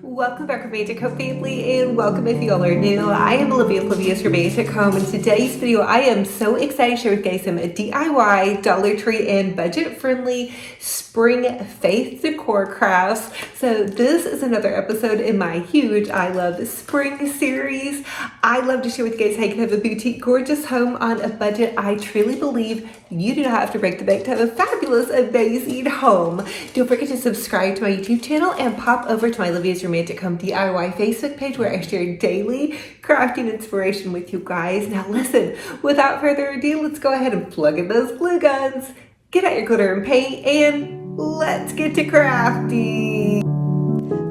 Welcome back, Romantic Home family, and welcome if you all are new. I am Olivia Olivia's Romantic Home. In today's video, I am so excited to share with you guys some DIY, Dollar Tree, and budget-friendly spring faith decor crafts. So this is another episode in my huge I Love Spring series. I love to share with you guys how you can have a boutique, gorgeous home on a budget. I truly believe you do not have to break the bank to have a fabulous, amazing home. Don't forget to subscribe to my YouTube channel and pop over to my Olivia's Romantic Home DIY Facebook page where I share daily crafting inspiration with you guys. Now listen, without further ado, let's go ahead and plug in those glue guns, get out your glitter and paint, and let's get to crafting.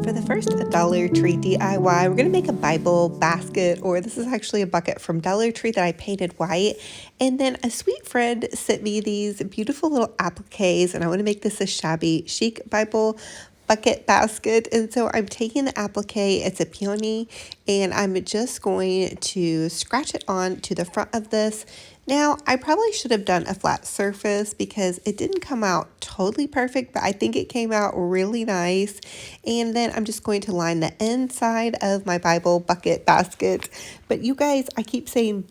For the first Dollar Tree DIY, we're going to make a Bible basket, or this is actually a bucket from Dollar Tree that I painted white. And then a sweet friend sent me these beautiful little appliques, and I want to make this a shabby chic Bible bucket basket. And so I'm taking the applique, it's a peony, and I'm just going to scratch it on to the front of this. Now, I probably should have done a flat surface because it didn't come out totally perfect, but I think it came out really nice. And then I'm just going to line the inside of my Bible bucket basket. But you guys, I keep saying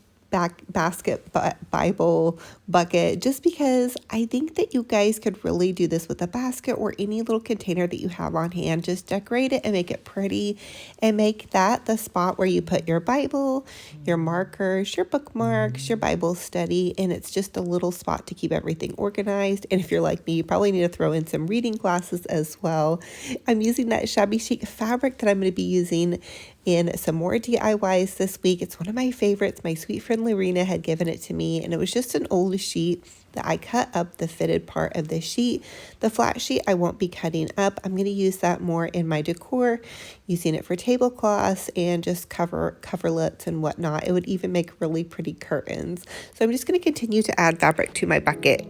Bible bucket just because I think that you guys could really do this with a basket or any little container that you have on hand. Just decorate it and make it pretty and make that the spot where you put your Bible, your markers, your bookmarks, your Bible study, and it's just a little spot to keep everything organized. And if you're like me, you probably need to throw in some reading glasses as well. I'm using that shabby chic fabric that I'm going to be using in some more DIYs this week. It's one of my favorites. My sweet friend Lorena had given it to me, and it was just an old sheet that I cut up the fitted part of the sheet. The flat sheet I won't be cutting up. I'm going to use that more in my decor, using it for tablecloths and just coverlets and whatnot. It would even make really pretty curtains. So I'm just going to continue to add fabric to my bucket.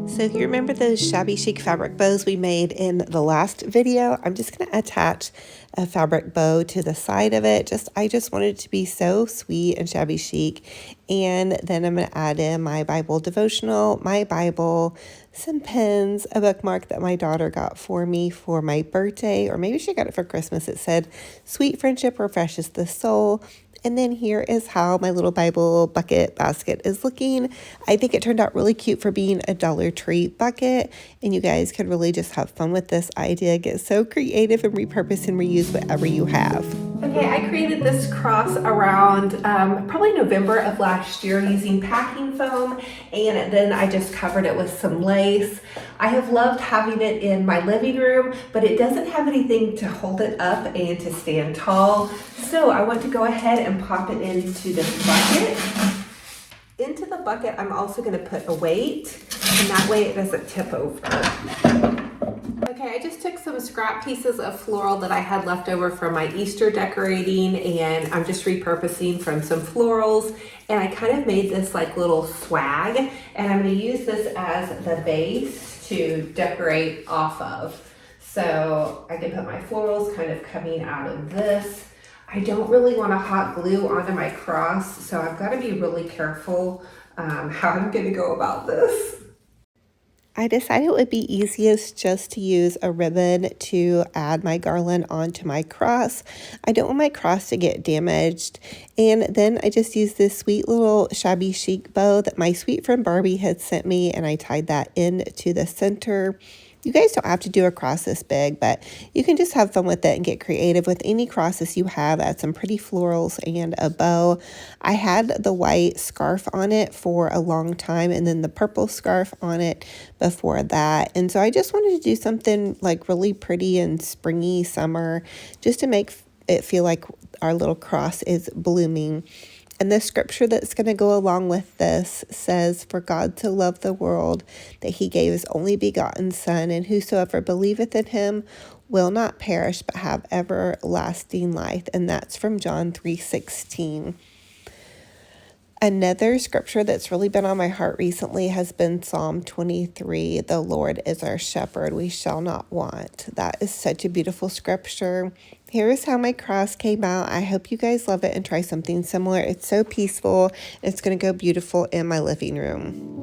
So if you remember those shabby chic fabric bows we made in the last video, I'm just going to attach a fabric bow to the side of it. I just wanted it to be so sweet and shabby chic. And then I'm going to add in my Bible devotional, my Bible, some pins, a bookmark that my daughter got for me for my birthday, or maybe she got it for Christmas. It said, "Sweet friendship refreshes the soul." And then here is how my little Bible bucket basket is looking. I think it turned out really cute for being a Dollar Tree bucket. And you guys could really just have fun with this idea. Get so creative and repurpose and reuse whatever you have. Okay, I created this cross around probably November of last year using packing foam, and then I just covered it with some lace. I have loved having it in my living room, but it doesn't have anything to hold it up and to stand tall. So I want to go ahead and pop it into this bucket. Into the bucket, I'm also going to put a weight, and that way it doesn't tip over. Okay, I just took some scrap pieces of floral that I had left over from my Easter decorating, and I'm just repurposing from some florals, and I kind of made this like little swag, and I'm going to use this as the base to decorate off of. So I can put my florals kind of coming out of this. I don't really want to hot glue onto my cross, so I've got to be really careful how I'm going to go about this. I decided it would be easiest just to use a ribbon to add my garland onto my cross. I don't want my cross to get damaged. And then I just used this sweet little shabby chic bow that my sweet friend Barbie had sent me, and I tied that into the center. You guys don't have to do a cross this big, but you can just have fun with it and get creative with any crosses you have. Add some pretty florals and a bow. I had the white scarf on it for a long time, and then the purple scarf on it before that. And so I just wanted to do something like really pretty and springy summer, just to make it feel like our little cross is blooming. And the scripture that's going to go along with this says, "For God to love the world, that he gave his only begotten Son, and whosoever believeth in him will not perish, but have everlasting life." And that's from John 3:16. Another scripture that's really been on my heart recently has been Psalm 23. The Lord is our shepherd, we shall not want. That is such a beautiful scripture. Here is how my cross came out. I hope you guys love it and try something similar. It's so peaceful. It's going to go beautiful in my living room.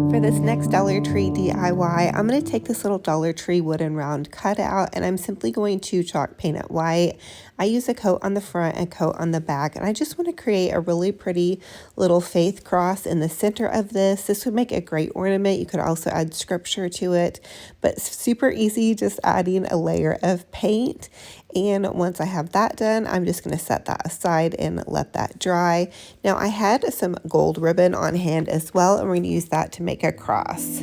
For this next Dollar Tree DIY, I'm going to take this little Dollar Tree wooden round cutout and I'm simply going to chalk paint it white. I use a coat on the front and a coat on the back, and I just want to create a really pretty little faith cross in the center of this. This would make a great ornament. You could also add scripture to it, but super easy, just adding a layer of paint. And once I have that done, I'm just going to set that aside and let that dry. Now I had some gold ribbon on hand as well, and we're going to use that to make a cross.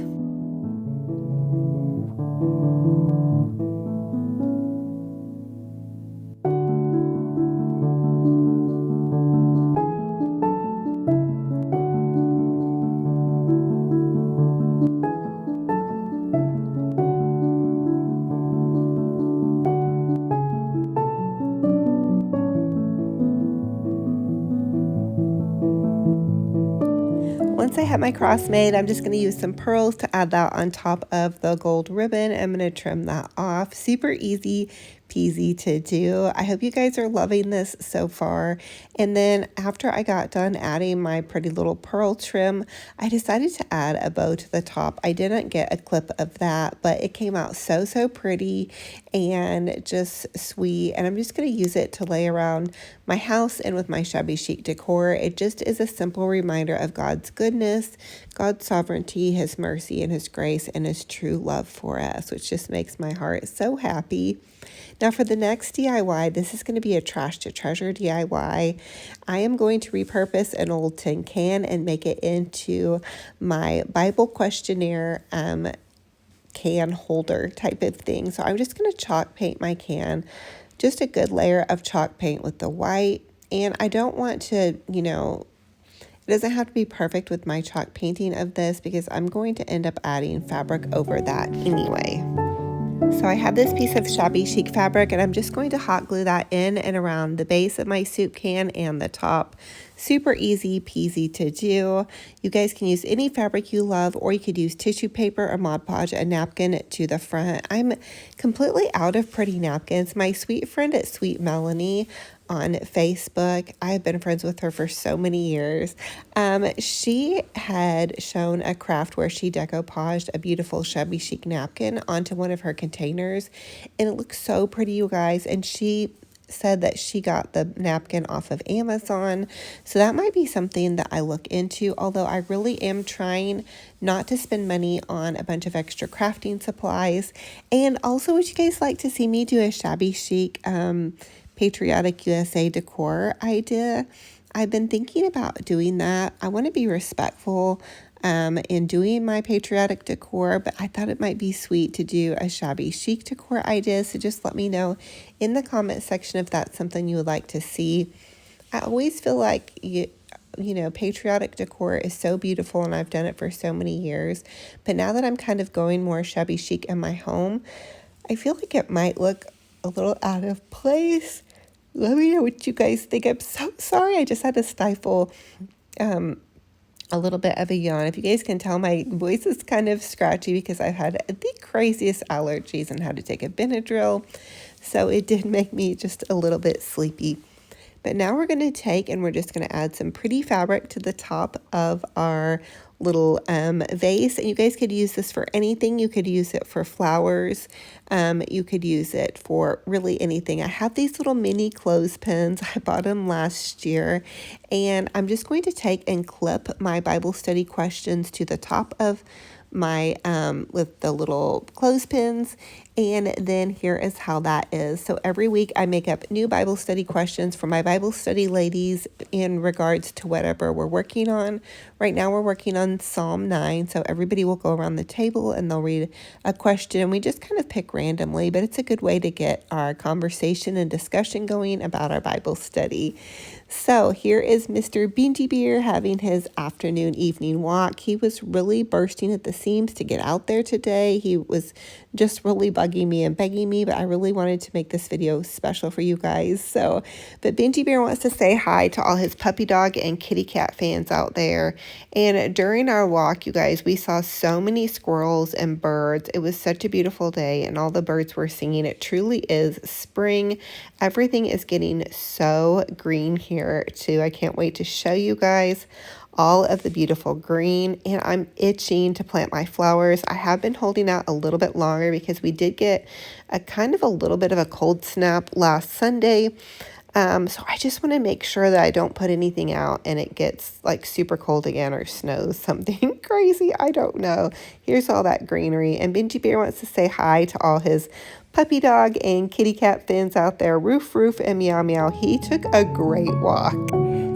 Once I have my cross made, I'm just going to use some pearls to add that on top of the gold ribbon. I'm going to trim that off. Super easy peasy to do. I hope you guys are loving this so far. And then after I got done adding my pretty little pearl trim, I decided to add a bow to the top. I didn't get a clip of that, but it came out so pretty and just sweet. And I'm just going to use it to lay around my house and with my shabby chic decor. It just is a simple reminder of God's goodness, God's sovereignty, His mercy, and His grace, and His true love for us, which just makes my heart so happy. Now for the next DIY, this is going to be a trash to treasure DIY. I am going to repurpose an old tin can and make it into my Bible questionnaire can holder type of thing. So I'm just going to chalk paint my can, just a good layer of chalk paint with the white. And I don't want to, it doesn't have to be perfect with my chalk painting of this because I'm going to end up adding fabric over that anyway. So I have this piece of shabby chic fabric and I'm just going to hot glue that in and around the base of my soup can and the top. Super easy peasy to do. You guys can use any fabric you love, or you could use tissue paper or Mod Podge a napkin to the front. I'm completely out of pretty napkins. My sweet friend at Sweet Melanie on Facebook, I've been friends with her for so many years. She had shown a craft where she decoupaged a beautiful shabby chic napkin onto one of her containers, and it looks so pretty, you guys. And she said that she got the napkin off of Amazon, so that might be something that I look into, although I really am trying not to spend money on a bunch of extra crafting supplies. And also, would you guys like to see me do a shabby chic patriotic USA decor idea? I've been thinking about doing that. I want to be respectful in doing my patriotic decor, but I thought it might be sweet to do a shabby chic decor idea. So just let me know in the comment section if that's something you would like to see. I always feel like patriotic decor is so beautiful, and I've done it for so many years. But now that I'm kind of going more shabby chic in my home, I feel like it might look a little out of place. Let me know what you guys think. I'm so sorry. I just had to stifle a little bit of a yawn. If you guys can tell, my voice is kind of scratchy because I've had the craziest allergies and had to take a Benadryl. So it did make me just a little bit sleepy. But now we're going to take and we're just going to add some pretty fabric to the top of our little vase. And you guys could use this for anything. You could use it for flowers. You could use it for really anything. I have these little mini clothespins. I bought them last year. And I'm just going to take and clip my Bible study questions to the top of my with the little clothespins, And then here is how that is. So every week I make up new Bible study questions for my Bible study ladies in regards to whatever we're working on. Right now we're working on Psalm 9. So everybody will go around the table and they'll read a question. And we just kind of pick randomly, but it's a good way to get our conversation and discussion going about our Bible study. So here is Mr. Beanty Beer having his afternoon, evening walk. He was really bursting at the seams to get out there today. He was just really bugging me and begging me, but I really wanted to make this video special for you guys. But Beanty Bear wants to say hi to all his puppy dog and kitty cat fans out there. And during our walk, you guys, we saw so many squirrels and birds. It was such a beautiful day and all the birds were singing. It truly is spring. Everything is getting so green here too. I can't wait to show you guys all of the beautiful green, and I'm itching to plant my flowers. I have been holding out a little bit longer because we did get a little bit of a cold snap last Sunday. So I just want to make sure that I don't put anything out and it gets like super cold again or snows something crazy. I don't know. Here's all that greenery. And Benji Bear wants to say hi to all his puppy dog and kitty cat fans out there. Roof, Roof, and Meow Meow. He took a great walk.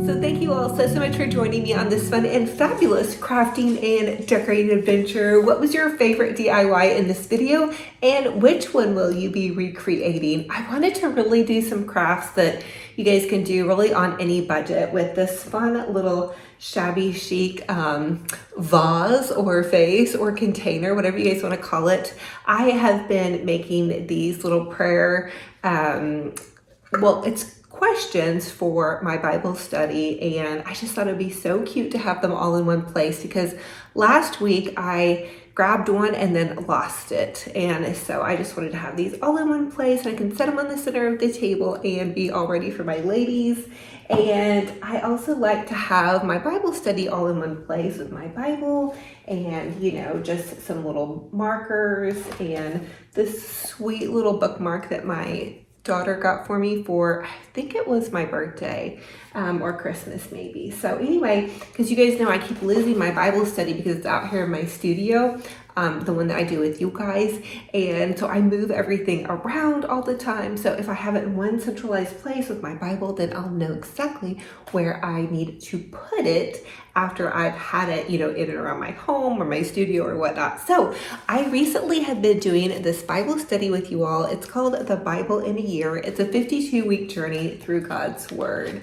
So thank you all so much for joining me on this fun and fabulous crafting and decorating adventure. What was your favorite DIY in this video, and which one will you be recreating? I wanted to really do some crafts that you guys can do really on any budget with this fun little shabby chic vase or vase or container, whatever you guys want to call it. I have been making these little prayer, it's questions for my Bible study, and I just thought it'd be so cute to have them all in one place because last week I grabbed one and then lost it, and so I just wanted to have these all in one place. I can set them on the center of the table and be all ready for my ladies. And I also like to have my Bible study all in one place with my Bible and, you know, just some little markers and this sweet little bookmark that my daughter got for me for, I think it was my birthday or Christmas maybe. So anyway, because you guys know I keep losing my Bible study because it's out here in my studio, the one that I do with you guys. And so I move everything around all the time. So if I have it in one centralized place with my Bible, then I'll know exactly where I need to put it after I've had it, you know, in and around my home or my studio or whatnot. So I recently have been doing this Bible study with you all. It's called The Bible in a Year. It's a 52-week journey through God's Word.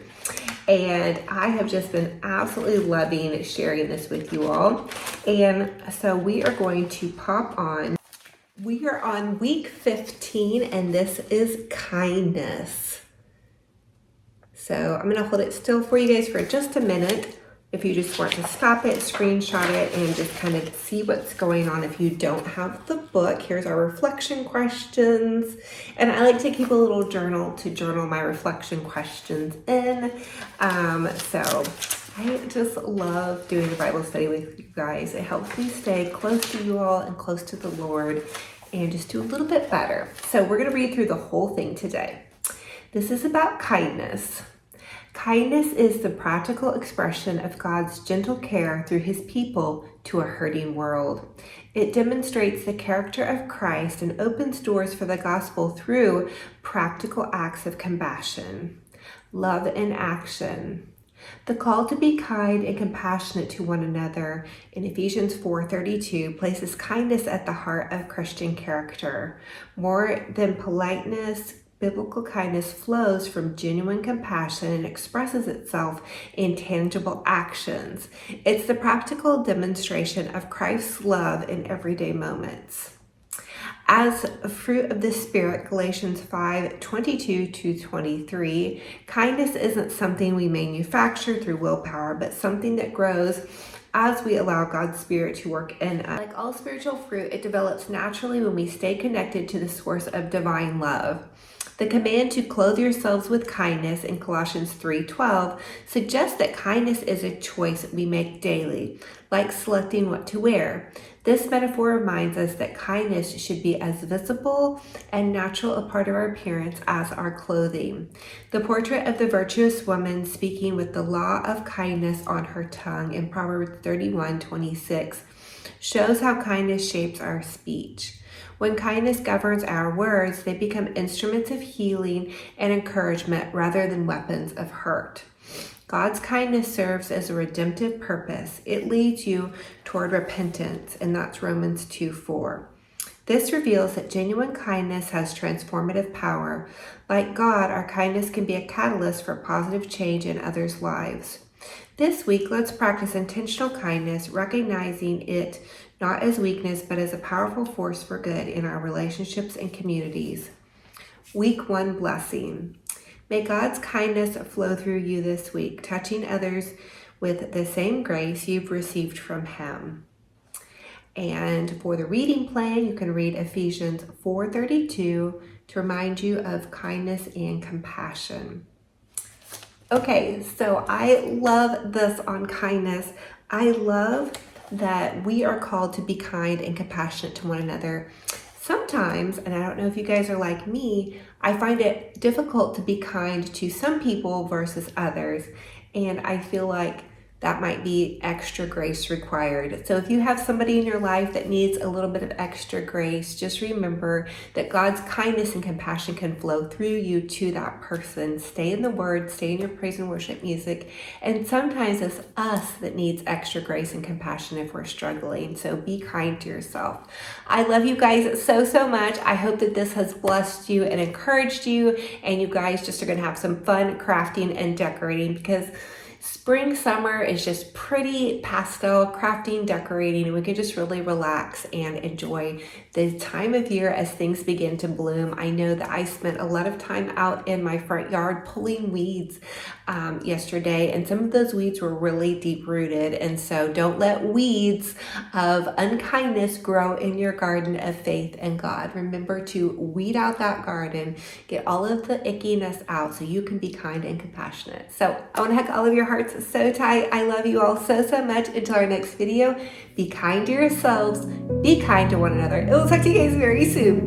And I have just been absolutely loving sharing this with you all. And so we are going to pop on. We are on week 15, and this is kindness. So I'm going to hold it still for you guys for just a minute. If you just want to stop it, screenshot it, and just kind of see what's going on. If you don't have the book, here's our reflection questions. And I like to keep a little journal to journal my reflection questions in. So I just love doing the Bible study with you guys. It helps me stay close to you all and close to the Lord and just do a little bit better. So we're going to read through the whole thing today. This is about kindness. Kindness is the practical expression of God's gentle care through his people to a hurting world. It demonstrates the character of Christ and opens doors for the gospel through practical acts of compassion. Love in action. The call to be kind and compassionate to one another in Ephesians 4:32 places kindness at the heart of Christian character. More than politeness, biblical kindness flows from genuine compassion and expresses itself in tangible actions. It's the practical demonstration of Christ's love in everyday moments. As a fruit of the Spirit, Galatians 5:22-23, kindness isn't something we manufacture through willpower, but something that grows as we allow God's Spirit to work in us. Like all spiritual fruit, it develops naturally when we stay connected to the source of divine love. The command to clothe yourselves with kindness in Colossians 3:12 suggests that kindness is a choice we make daily, like selecting what to wear. This metaphor reminds us that kindness should be as visible and natural a part of our appearance as our clothing. The portrait of the virtuous woman speaking with the law of kindness on her tongue in Proverbs 31:26 shows how kindness shapes our speech. When kindness governs our words, they become instruments of healing and encouragement rather than weapons of hurt. God's kindness serves as a redemptive purpose. It leads you toward repentance, and that's Romans 2:4. This reveals that genuine kindness has transformative power. Like God, our kindness can be a catalyst for positive change in others' lives. This week, let's practice intentional kindness, recognizing it not as weakness, but as a powerful force for good in our relationships and communities. Week 1 blessing. May God's kindness flow through you this week, touching others with the same grace you've received from Him. And for the reading plan, you can read Ephesians 4:32 to remind you of kindness and compassion. Okay, so I love this on kindness. I love that we are called to be kind and compassionate to one another. Sometimes, and I don't know if you guys are like me, I find it difficult to be kind to some people versus others. And I feel like that might be extra grace required. So if you have somebody in your life that needs a little bit of extra grace, just remember that God's kindness and compassion can flow through you to that person. Stay in the Word, stay in your praise and worship music. And sometimes it's us that needs extra grace and compassion if we're struggling. So be kind to yourself. I love you guys so, so much. I hope that this has blessed you and encouraged you. And you guys just are going to have some fun crafting and decorating, because spring, summer is just pretty pastel crafting, decorating, and we can just really relax and enjoy the time of year as things begin to bloom. I know that I spent a lot of time out in my front yard pulling weeds yesterday, and some of those weeds were really deep rooted. And so don't let weeds of unkindness grow in your garden of faith and God. Remember to weed out that garden, get all of the ickiness out so you can be kind and compassionate. So I want to hug all of your hearts so tight. I love you all so, so much. Until our next video, be kind to yourselves, be kind to one another. It will talk to you guys very soon.